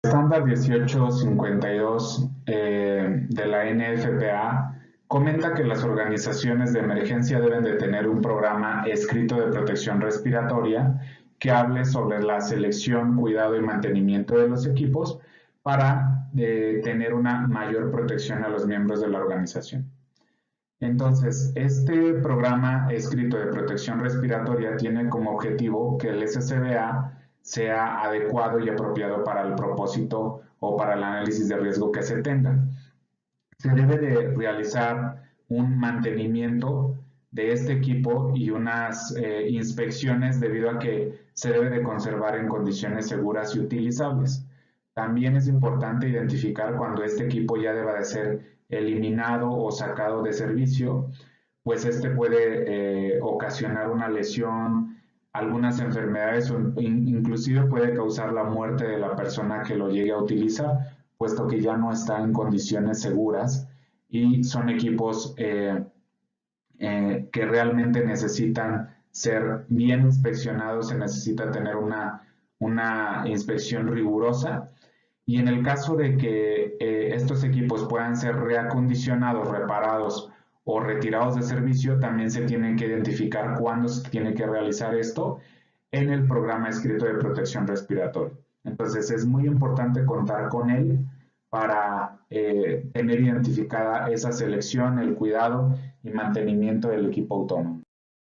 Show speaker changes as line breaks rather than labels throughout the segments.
Estándar 1852 de la NFPA comenta que las organizaciones de emergencia deben de tener un programa escrito de protección respiratoria que hable sobre la selección, cuidado y mantenimiento de los equipos para tener una mayor protección a los miembros de la organización. Entonces, este programa escrito de protección respiratoria tiene como objetivo que el SCBA sea adecuado y apropiado para el propósito o para el análisis de riesgo que se tenga. Se debe de realizar un mantenimiento de este equipo y unas inspecciones debido a que se debe de conservar en condiciones seguras y utilizables. También es importante identificar cuando este equipo ya deba de ser eliminado o sacado de servicio, pues este puede ocasionar una lesión, algunas enfermedades o inclusive puede causar la muerte de la persona que lo llegue a utilizar, puesto que ya no está en condiciones seguras y son equipos que realmente necesitan ser bien inspeccionados, se necesita tener una inspección rigurosa. Y en el caso de que estos equipos puedan ser reacondicionados, reparados o retirados de servicio, también se tiene que identificar cuándo se tiene que realizar esto en el programa escrito de protección respiratoria. Entonces es muy importante contar con él para tener identificada esa selección, el cuidado y mantenimiento del equipo autónomo.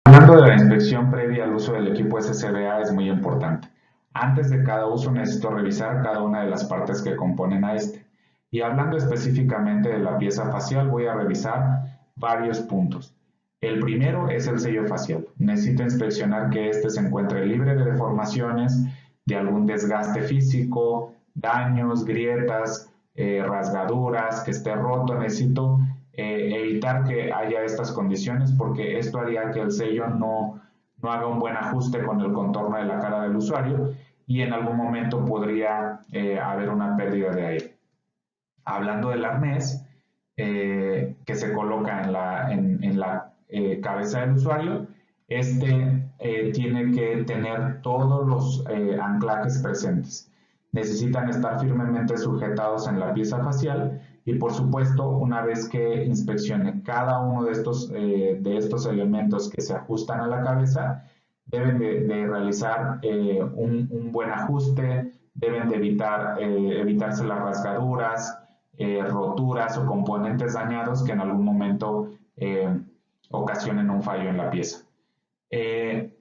Hablando de la inspección previa al uso del equipo SCBA es muy importante. Antes de cada uso necesito revisar cada una de las partes que componen a este. Y hablando específicamente de la pieza facial, voy a revisar varios puntos. El primero es el sello facial. Necesito inspeccionar que este se encuentre libre de deformaciones, de algún desgaste físico, daños, grietas, rasgaduras, que esté roto. Necesito evitar que haya estas condiciones porque esto haría que el sello no haga un buen ajuste con el contorno de la cara del usuario y en algún momento podría haber una pérdida de aire. Hablando del arnés que se coloca en la cabeza del usuario, este tiene que tener todos los anclajes presentes. Necesitan estar firmemente sujetados en la pieza facial y por supuesto una vez que inspeccione cada uno de estos elementos que se ajustan a la cabeza, deben de realizar un buen ajuste, deben de evitarse las rasgaduras, roturas o componentes dañados que en algún momento ocasionen un fallo en la pieza.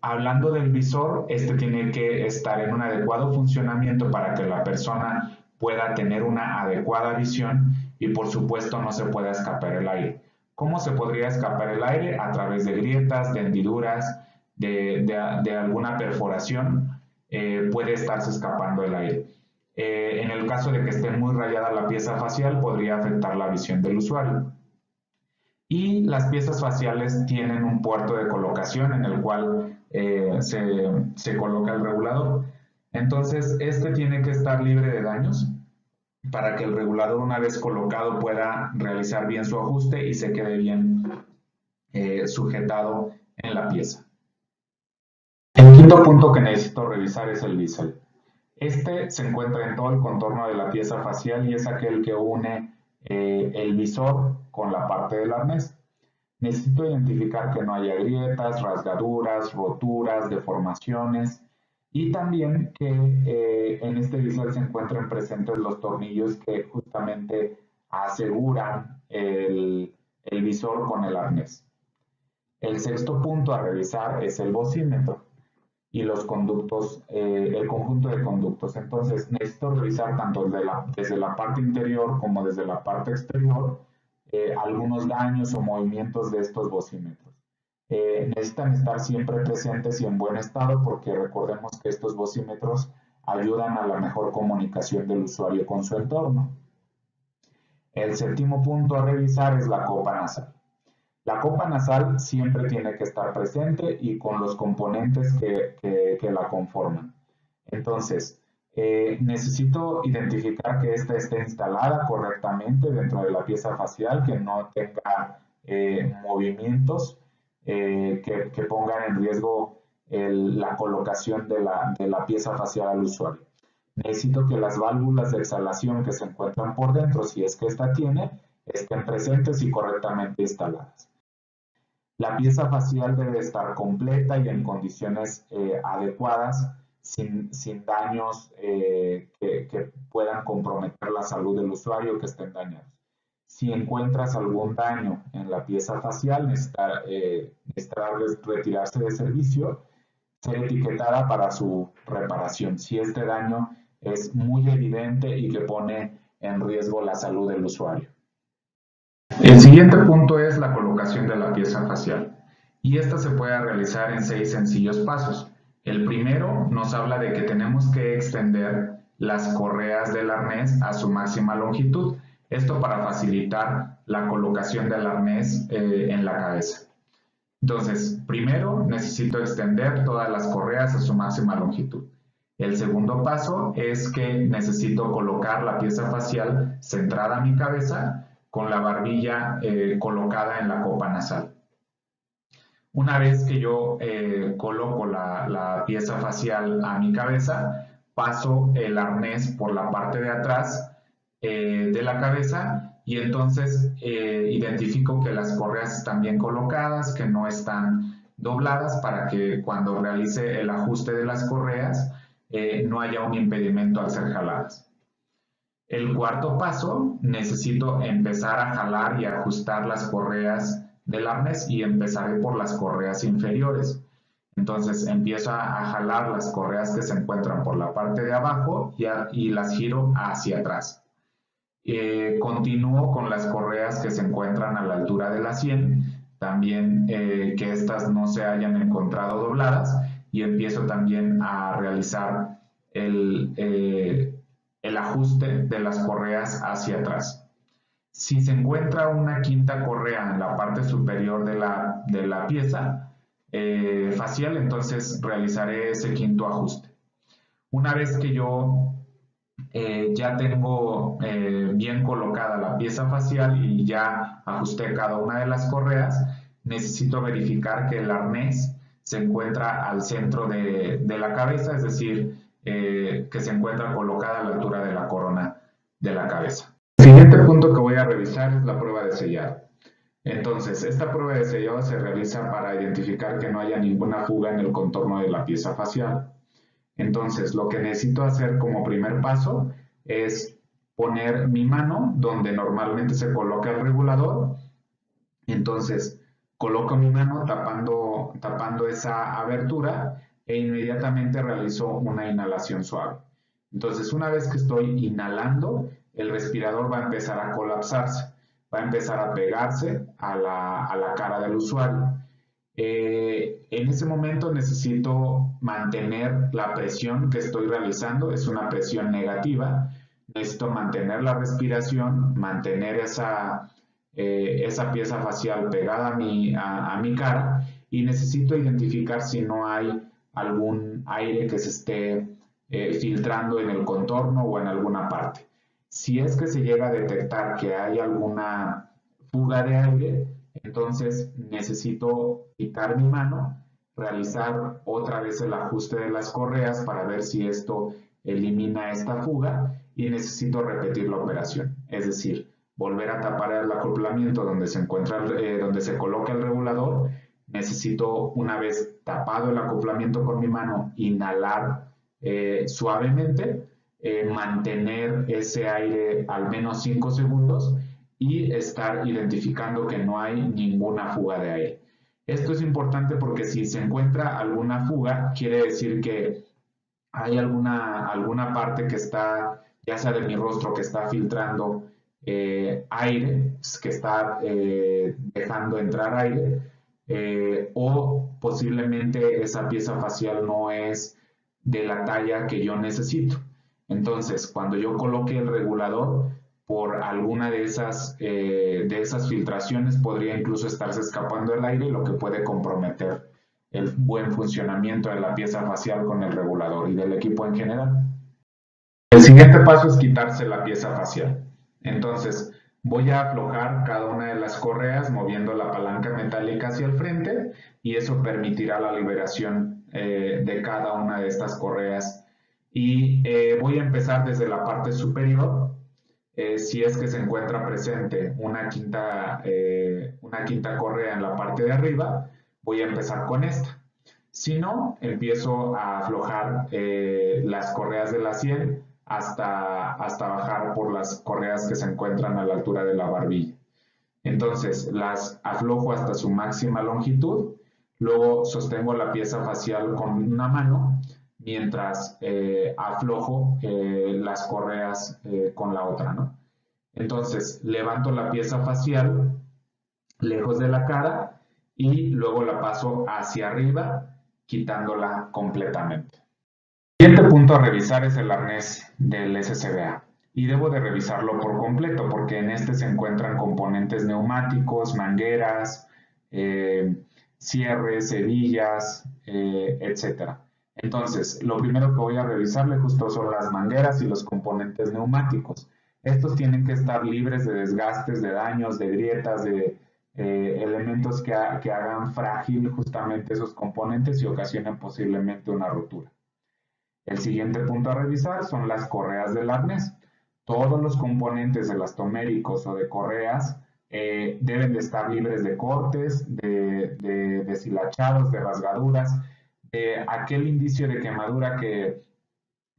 Hablando del visor, este tiene que estar en un adecuado funcionamiento para que la persona pueda tener una adecuada visión y por supuesto no se pueda escapar el aire. ¿Cómo se podría escapar el aire? A través de grietas, de hendiduras, de alguna perforación puede estarse escapando el aire. En el caso de que esté muy rayada la pieza facial, podría afectar la visión del usuario. Y las piezas faciales tienen un puerto de colocación en el cual se coloca el regulador. Entonces, este tiene que estar libre de daños para que el regulador, una vez colocado, pueda realizar bien su ajuste y se quede bien sujetado en la pieza. El quinto punto que necesito revisar es el bisel. Este se encuentra en todo el contorno de la pieza facial y es aquel que une el visor con la parte del arnés. Necesito identificar que no haya grietas, rasgaduras, roturas, deformaciones y también que en este visor se encuentren presentes los tornillos que justamente aseguran el visor con el arnés. El sexto punto a revisar es el bocímetro y los conductos, el conjunto de conductos. Entonces necesito revisar tanto desde la parte interior como desde la parte exterior algunos daños o movimientos de estos bocímetros. Necesitan estar siempre presentes y en buen estado porque recordemos que estos bocímetros ayudan a la mejor comunicación del usuario con su entorno. El séptimo punto a revisar es la copa nasal. La copa nasal siempre tiene que estar presente y con los componentes que la conforman. Entonces, necesito identificar que esta esté instalada correctamente dentro de la pieza facial, que no tenga movimientos que pongan en riesgo la colocación de la pieza facial al usuario. necesito que las válvulas de exhalación que se encuentran por dentro, si es que esta tiene, estén presentes y correctamente instaladas. La pieza facial debe estar completa y en condiciones adecuadas, sin daños que puedan comprometer la salud del usuario, que estén dañados. Si encuentras algún daño en la pieza facial, necesitará retirarse de servicio, ser etiquetada para su reparación, si este daño es muy evidente y que pone en riesgo la salud del usuario. El siguiente punto es la colocación de la pieza facial, y esta se puede realizar en 6 sencillos pasos. El primero nos habla de que tenemos que extender las correas del arnés a su máxima longitud, esto para facilitar la colocación del arnés en la cabeza. Entonces, primero necesito extender todas las correas a su máxima longitud. El segundo paso es que necesito colocar la pieza facial centrada a mi cabeza con la barbilla colocada en la copa nasal. Una vez que yo coloco la pieza facial a mi cabeza, paso el arnés por la parte de atrás de la cabeza y entonces identifico que las correas están bien colocadas, que no están dobladas para que cuando realice el ajuste de las correas no haya un impedimento al ser jaladas. El cuarto paso, necesito empezar a jalar y ajustar las correas del arnés y empezaré por las correas inferiores. Entonces empiezo a jalar las correas que se encuentran por la parte de abajo y las giro hacia atrás. Continúo con las correas que se encuentran a la altura de la sien, también que estas no se hayan encontrado dobladas, y empiezo también a realizar el ajuste de las correas hacia atrás. Si se encuentra una quinta correa en la parte superior de la pieza facial, entonces realizaré ese quinto ajuste. Una vez que yo ya tengo bien colocada la pieza facial y ya ajusté cada una de las correas, necesito verificar que el arnés se encuentra al centro de la cabeza, es decir, que se encuentra colocada a la altura de la corona de la cabeza. El siguiente punto que voy a revisar es la prueba de sellado. Entonces, esta prueba de sellado se realiza para identificar que no haya ninguna fuga en el contorno de la pieza facial. Entonces, lo que necesito hacer como primer paso es poner mi mano donde normalmente se coloca el regulador. Entonces, coloco mi mano tapando esa abertura e inmediatamente realizo una inhalación suave. Entonces, una vez que estoy inhalando, el respirador va a empezar a colapsarse, va a empezar a pegarse a la cara del usuario. En ese momento necesito mantener la presión que estoy realizando, es una presión negativa. Necesito mantener la respiración, mantener esa pieza facial pegada a mi cara, y necesito identificar si no hay algún aire que se esté filtrando en el contorno o en alguna parte. Si es que se llega a detectar que hay alguna fuga de aire, entonces necesito quitar mi mano, realizar otra vez el ajuste de las correas para ver si esto elimina esta fuga, y necesito repetir la operación, es decir, volver a tapar el acoplamiento donde se encuentra, donde se coloca el regulador. Necesito, una vez tapado el acoplamiento con mi mano, inhalar suavemente, mantener ese aire al menos 5 segundos y estar identificando que no hay ninguna fuga de aire. Esto es importante porque si se encuentra alguna fuga, quiere decir que hay alguna parte que está, ya sea de mi rostro, que está filtrando aire, que está dejando entrar aire, o posiblemente esa pieza facial no es de la talla que yo necesito. Entonces, cuando yo coloque el regulador, por alguna de esas filtraciones podría incluso estarse escapando el aire, lo que puede comprometer el buen funcionamiento de la pieza facial con el regulador y del equipo en general. El siguiente paso es quitarse la pieza facial. Entonces, voy a aflojar cada una de las correas moviendo la palanca metálica hacia el frente, y eso permitirá la liberación de cada una de estas correas y voy a empezar desde la parte superior. Si es que se encuentra presente una quinta correa en la parte de arriba, voy a empezar con esta. Si no, empiezo a aflojar las correas de la sien hasta bajar por las correas que se encuentran a la altura de la barbilla. Entonces, las aflojo hasta su máxima longitud, luego sostengo la pieza facial con una mano, mientras aflojo las correas con la otra, ¿no? Entonces, levanto la pieza facial lejos de la cara y luego la paso hacia arriba, quitándola completamente. El siguiente punto a revisar es el arnés del SCBA y debo de revisarlo por completo porque en este se encuentran componentes neumáticos, mangueras, cierres, hebillas, etc. Entonces, lo primero que voy a revisarle justo son las mangueras y los componentes neumáticos. Estos tienen que estar libres de desgastes, de daños, de grietas, de elementos que hagan frágil justamente esos componentes y ocasionen posiblemente una rotura. El siguiente punto a revisar son las correas del arnés. Todos los componentes elastoméricos o de correas deben de estar libres de cortes, de deshilachados, de rasgaduras, de aquel indicio de quemadura que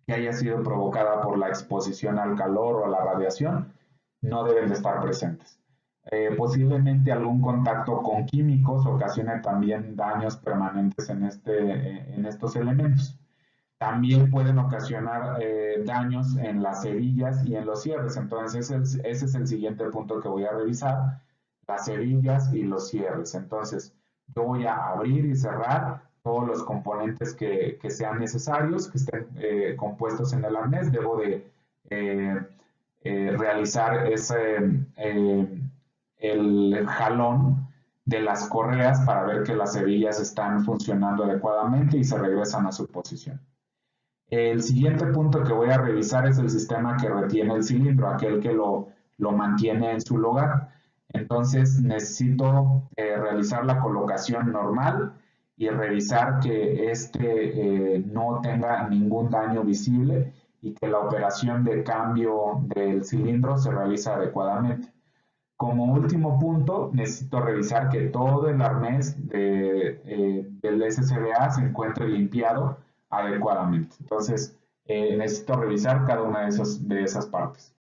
haya sido provocada por la exposición al calor o a la radiación, no deben de estar presentes. Posiblemente algún contacto con químicos ocasiona también daños permanentes en estos elementos. También pueden ocasionar daños en las hebillas y en los cierres. Entonces, ese es el siguiente punto que voy a revisar, las hebillas y los cierres. Entonces, yo voy a abrir y cerrar todos los componentes que sean necesarios, que estén compuestos en el arnés. Debo de realizar el jalón de las correas para ver que las hebillas están funcionando adecuadamente y se regresan a su posición. El siguiente punto que voy a revisar es el sistema que retiene el cilindro, aquel que lo mantiene en su lugar. Entonces necesito realizar la colocación normal y revisar que no tenga ningún daño visible y que la operación de cambio del cilindro se realiza adecuadamente. Como último punto, necesito revisar que todo el arnés del SCBA se encuentre limpiado adecuadamente. Entonces, necesito revisar cada una de esas partes.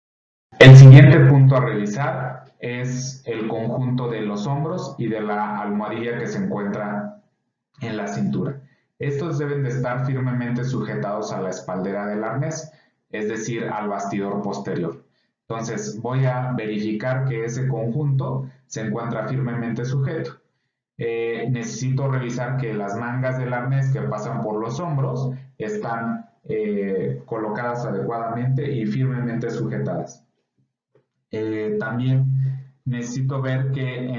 El siguiente punto a revisar es el conjunto de los hombros y de la almohadilla que se encuentra en la cintura. Estos deben de estar firmemente sujetados a la espaldera del arnés, es decir, al bastidor posterior. Entonces, voy a verificar que ese conjunto se encuentra firmemente sujeto. Necesito revisar que las mangas del arnés que pasan por los hombros están colocadas adecuadamente y firmemente sujetadas. También necesito ver que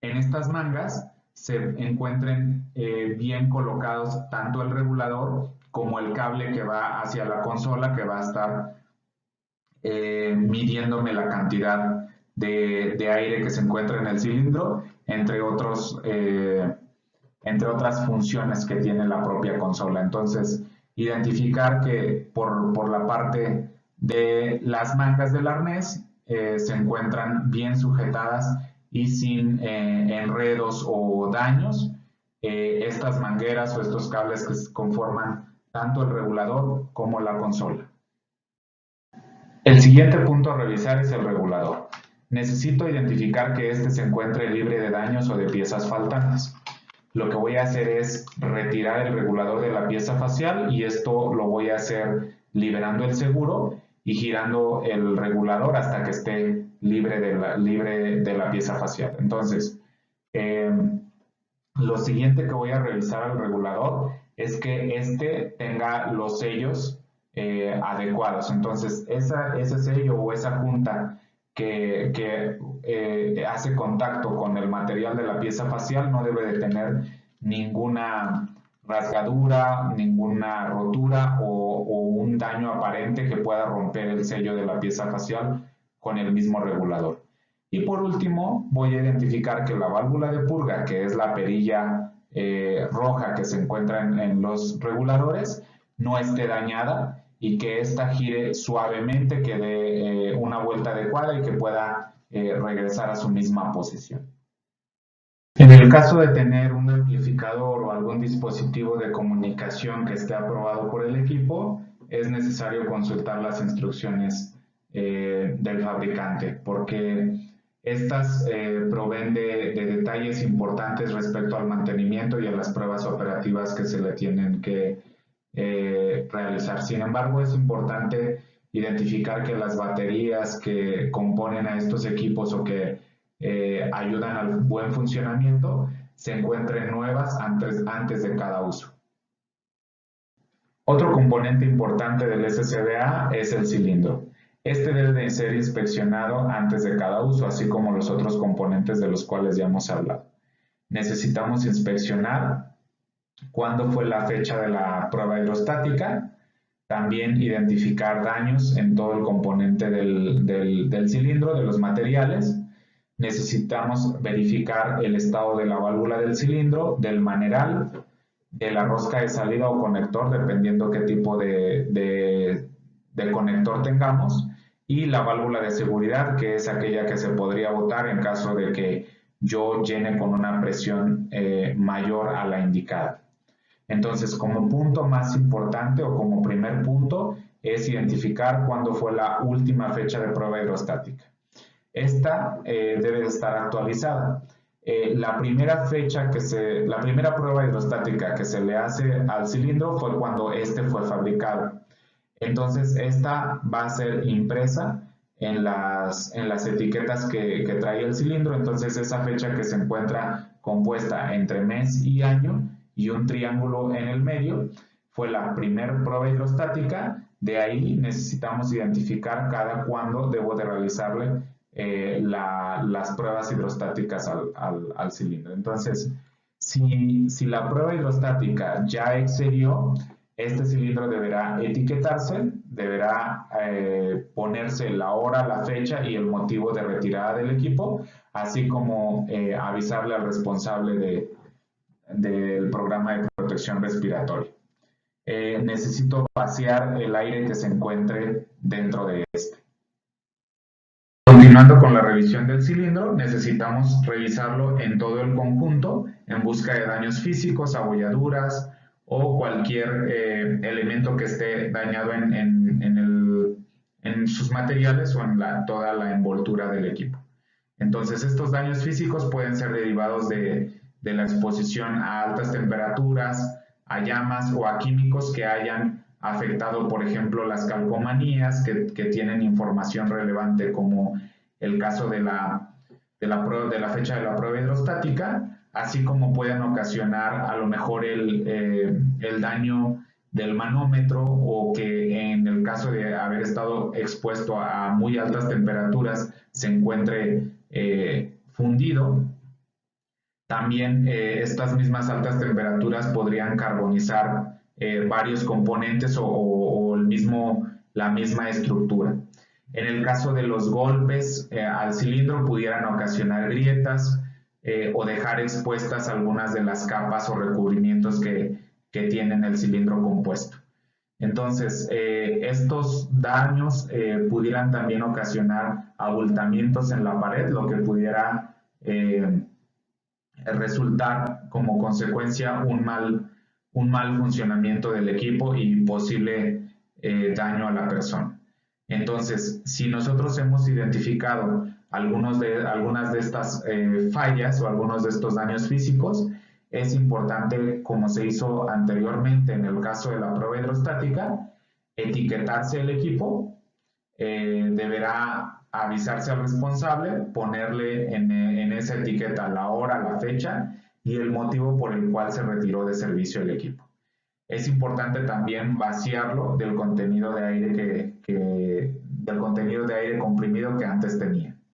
en estas mangas se encuentren bien colocados tanto el regulador como el cable que va hacia la consola, que va a estar midiéndome la cantidad de aire que se encuentra en el cilindro, entre otras funciones que tiene la propia consola. Entonces, identificar que por la parte de las mangas del arnés se encuentran bien sujetadas y sin enredos o daños estas mangueras o estos cables que conforman tanto el regulador como la consola. El siguiente punto a revisar es el regulador. Necesito identificar que este se encuentre libre de daños o de piezas faltantes. Lo que voy a hacer es retirar el regulador de la pieza facial y esto lo voy a hacer liberando el seguro y girando el regulador hasta que esté libre de la pieza facial. Entonces, lo siguiente que voy a revisar al regulador es que este tenga los sellos adecuados. Entonces, ese sello o esa junta que hace contacto con el material de la pieza facial no debe de tener ninguna rasgadura, ninguna rotura o un daño aparente que pueda romper el sello de la pieza facial con el mismo regulador. Y por último, voy a identificar que la válvula de purga, que es la perilla roja que se encuentra en los reguladores no esté dañada y que ésta gire suavemente, que dé una vuelta adecuada y que pueda regresar a su misma posición. En el caso de tener un amplificador o algún dispositivo de comunicación que esté aprobado por el equipo, es necesario consultar las instrucciones del fabricante, porque estas proveen de detalles importantes respecto al mantenimiento y a las pruebas operativas que se le tienen que realizar. Sin embargo, es importante identificar que las baterías que componen a estos equipos o que ayudan al buen funcionamiento se encuentren nuevas antes de cada uso. Otro componente importante del SCBA es el cilindro. Este debe de ser inspeccionado antes de cada uso, así como los otros componentes de los cuales ya hemos hablado. Necesitamos inspeccionar cuándo fue la fecha de la prueba hidrostática, también identificar daños en todo el componente del cilindro, de los materiales. Necesitamos verificar el estado de la válvula del cilindro, del maneral, de la rosca de salida o conector, dependiendo qué tipo de conector tengamos, y la válvula de seguridad, que es aquella que se podría botar en caso de que yo llene con una presión mayor a la indicada. Entonces, como punto más importante o como primer punto es identificar cuándo fue la última fecha de prueba hidrostática. Esta debe de estar actualizada. La primera prueba hidrostática que se le hace al cilindro fue cuando este fue fabricado. Entonces, esta va a ser impresa en las etiquetas que trae el cilindro. Entonces, esa fecha que se encuentra compuesta entre mes y año y un triángulo en el medio fue la primera prueba hidrostática. De ahí necesitamos identificar cada cuándo debo de realizarle las pruebas hidrostáticas al cilindro. Entonces, si la prueba hidrostática ya excedió, este cilindro deberá etiquetarse, deberá ponerse la hora, la fecha y el motivo de retirada del equipo, así como avisarle al responsable del programa de protección respiratoria. Necesito vaciar el aire que se encuentre dentro de este. Continuando con la revisión del cilindro, necesitamos revisarlo en todo el conjunto en busca de daños físicos, abolladuras o cualquier elemento que esté dañado en sus materiales o en toda la envoltura del equipo. Entonces, estos daños físicos pueden ser derivados de la exposición a altas temperaturas, a llamas o a químicos que hayan afectado, por ejemplo, las calcomanías que tienen información relevante, como el caso de la fecha de la prueba hidrostática, así como pueden ocasionar a lo mejor el daño del manómetro, o que en el caso de haber estado expuesto a muy altas temperaturas se encuentre fundido. También estas mismas altas temperaturas podrían carbonizar varios componentes o la misma estructura. En el caso de los golpes al cilindro pudieran ocasionar grietas o dejar expuestas algunas de las capas o recubrimientos que tienen el cilindro compuesto. Entonces, estos daños pudieran también ocasionar abultamientos en la pared, lo que pudiera resultar como consecuencia un mal funcionamiento del equipo y posible daño a la persona. Entonces, si nosotros hemos identificado algunas de estas fallas o algunos de estos daños físicos, es importante, como se hizo anteriormente en el caso de la prueba hidrostática, etiquetarse el equipo, deberá avisarse al responsable, ponerle en esa etiqueta la hora, la fecha y el motivo por el cual se retiró de servicio el equipo. Es importante también vaciarlo del contenido de aire comprimido que antes tenía.